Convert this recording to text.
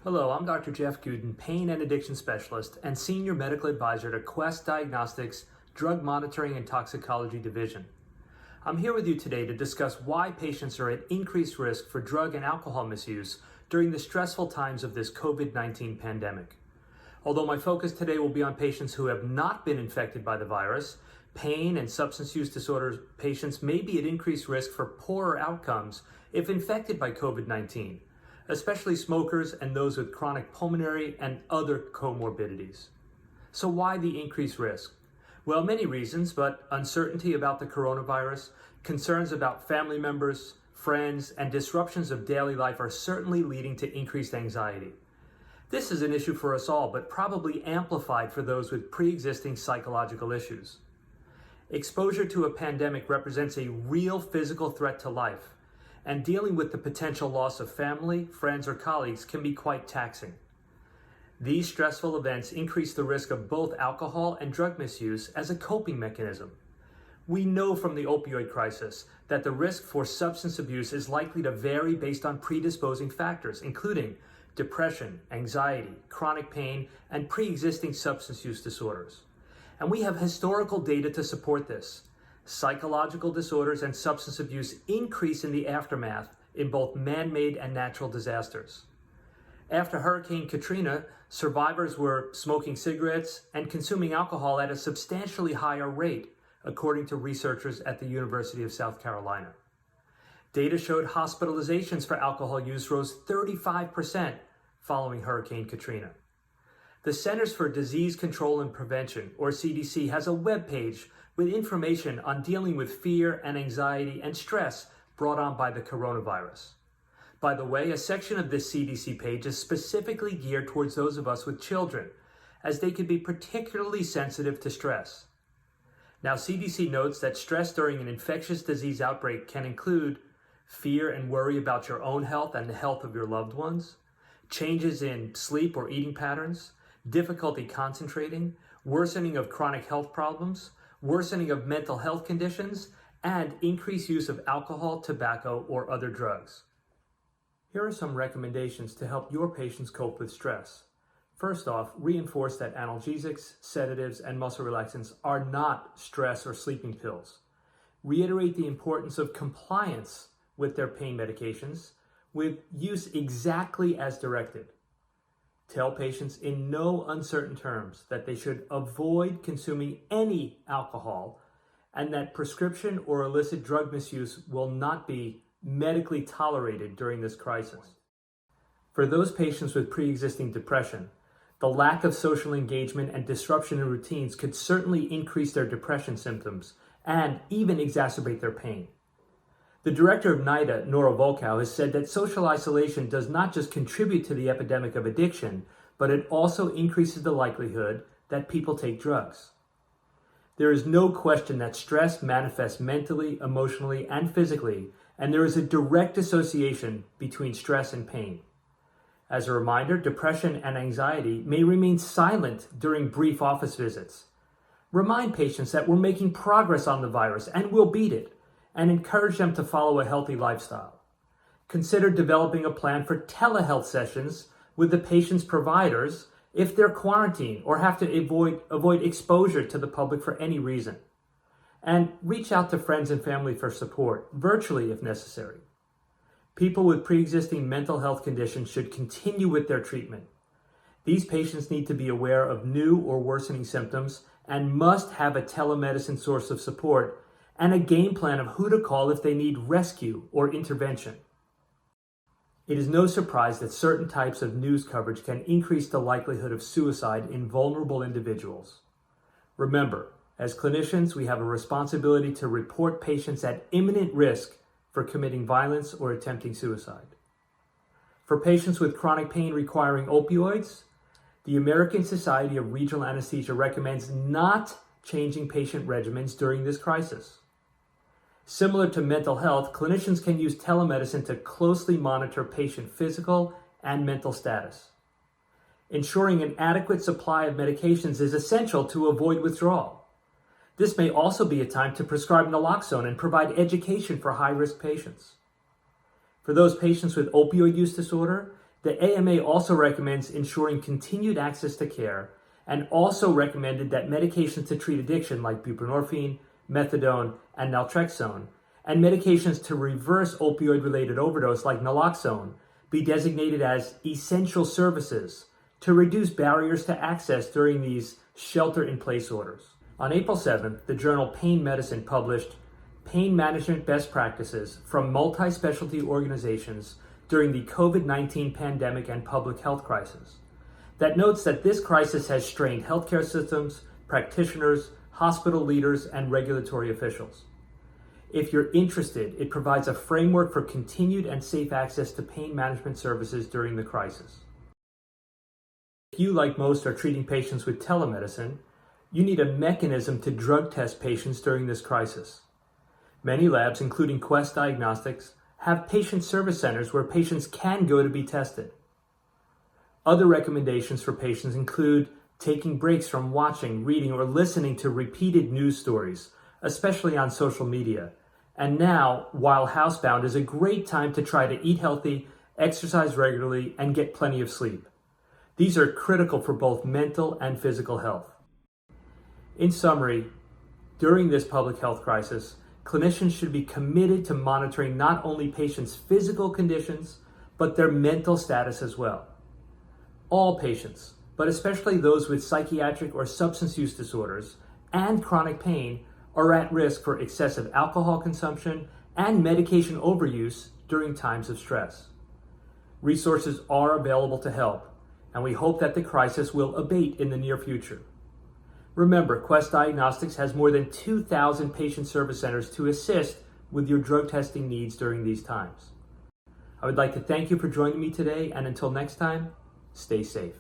Hello, I'm Dr. Jeff Gudin, pain and addiction specialist and senior medical advisor to Quest Diagnostics Drug Monitoring and Toxicology Division. I'm here with you today to discuss why patients are at increased risk for drug and alcohol misuse during the stressful times of this COVID-19 pandemic. Although my focus today will be on patients who have not been infected by the virus, pain and substance use disorder patients may be at increased risk for poorer outcomes if infected by COVID-19. Especially smokers and those with chronic pulmonary and other comorbidities. So why the increased risk? Well, many reasons, but uncertainty about the coronavirus, concerns about family members, friends, and disruptions of daily life are certainly leading to increased anxiety. This is an issue for us all, but probably amplified for those with pre-existing psychological issues. Exposure to a pandemic represents a real physical threat to life, and dealing with the potential loss of family, friends, or colleagues can be quite taxing. These stressful events increase the risk of both alcohol and drug misuse as a coping mechanism. We know from the opioid crisis that the risk for substance abuse is likely to vary based on predisposing factors, including depression, anxiety, chronic pain, and pre-existing substance use disorders. And we have historical data to support this. Psychological disorders and substance abuse increase in the aftermath in both man-made and natural disasters. After Hurricane Katrina, survivors were smoking cigarettes and consuming alcohol at a substantially higher rate, according to researchers at the University of South Carolina. Data showed hospitalizations for alcohol use rose 35% following Hurricane Katrina. The Centers for Disease Control and Prevention, or CDC, has a webpage with information on dealing with fear and anxiety and stress brought on by the coronavirus. By the way, a section of this CDC page is specifically geared towards those of us with children, as they could be particularly sensitive to stress. Now, CDC notes that stress during an infectious disease outbreak can include fear and worry about your own health and the health of your loved ones, changes in sleep or eating patterns, difficulty concentrating, worsening of chronic health problems, worsening of mental health conditions, and increased use of alcohol, tobacco, or other drugs. Here are some recommendations to help your patients cope with stress. First off, reinforce that analgesics, sedatives, and muscle relaxants are not stress or sleeping pills. Reiterate the importance of compliance with their pain medications, with use exactly as directed. Tell patients in no uncertain terms that they should avoid consuming any alcohol and that prescription or illicit drug misuse will not be medically tolerated during this crisis. For those patients with pre-existing depression, the lack of social engagement and disruption in routines could certainly increase their depression symptoms and even exacerbate their pain. The director of NIDA, Nora Volkow, has said that social isolation does not just contribute to the epidemic of addiction, but it also increases the likelihood that people take drugs. There is no question that stress manifests mentally, emotionally, and physically, and there is a direct association between stress and pain. As a reminder, depression and anxiety may remain silent during brief office visits. Remind patients that we're making progress on the virus and we'll beat it, and encourage them to follow a healthy lifestyle. Consider developing a plan for telehealth sessions with the patient's providers if they're quarantined or have to avoid exposure to the public for any reason. And reach out to friends and family for support, virtually if necessary. People with pre-existing mental health conditions should continue with their treatment. These patients need to be aware of new or worsening symptoms and must have a telemedicine source of support and a game plan of who to call if they need rescue or intervention. It is no surprise that certain types of news coverage can increase the likelihood of suicide in vulnerable individuals. Remember, as clinicians, we have a responsibility to report patients at imminent risk for committing violence or attempting suicide. For patients with chronic pain requiring opioids, the American Society of Regional Anesthesia recommends not changing patient regimens during this crisis. Similar to mental health, clinicians can use telemedicine to closely monitor patient physical and mental status. Ensuring an adequate supply of medications is essential to avoid withdrawal. This may also be a time to prescribe naloxone and provide education for high-risk patients. For those patients with opioid use disorder, The AMA also recommends ensuring continued access to care and also recommended that medications to treat addiction like buprenorphine, methadone, and naltrexone, and medications to reverse opioid-related overdose like naloxone be designated as essential services to reduce barriers to access during these shelter-in-place orders. On April 7th, the journal Pain Medicine published Pain Management Best Practices from Multi-Specialty Organizations during the COVID-19 pandemic and public health crisis that notes that this crisis has strained healthcare systems, practitioners, hospital leaders, and regulatory officials. If you're interested, it provides a framework for continued and safe access to pain management services during the crisis. If you, like most, are treating patients with telemedicine, you need a mechanism to drug test patients during this crisis. Many labs, including Quest Diagnostics, have patient service centers where patients can go to be tested. Other recommendations for patients include taking breaks from watching, reading, or listening to repeated news stories, especially on social media. And now, while housebound, is a great time to try to eat healthy, exercise regularly, and get plenty of sleep. These are critical for both mental and physical health. In summary, during this public health crisis, clinicians should be committed to monitoring not only patients' physical conditions, but their mental status as well. All patients, but especially those with psychiatric or substance use disorders and chronic pain, are at risk for excessive alcohol consumption and medication overuse during times of stress. Resources are available to help, and we hope that the crisis will abate in the near future. Remember, Quest Diagnostics has more than 2,000 patient service centers to assist with your drug testing needs during these times. I would like to thank you for joining me today, and until next time, stay safe.